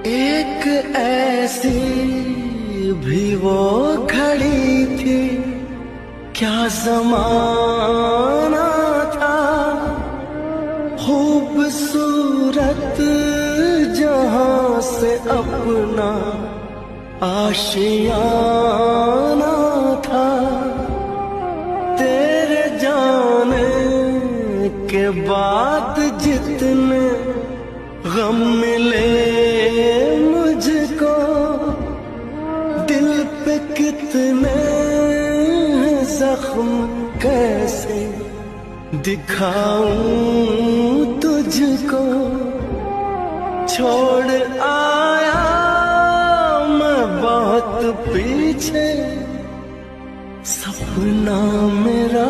एक ऐसी भी वो खड़ी थी, क्या ज़माना था। खूबसूरत जहां से अपना आशियाना था। तेरे जाने के बाद जितने गम मिले मुझको, दिल पे कितने जख्म कैसे दिखाऊं तुझको। छोड़ आया मैं बहुत पीछे, सपना मेरा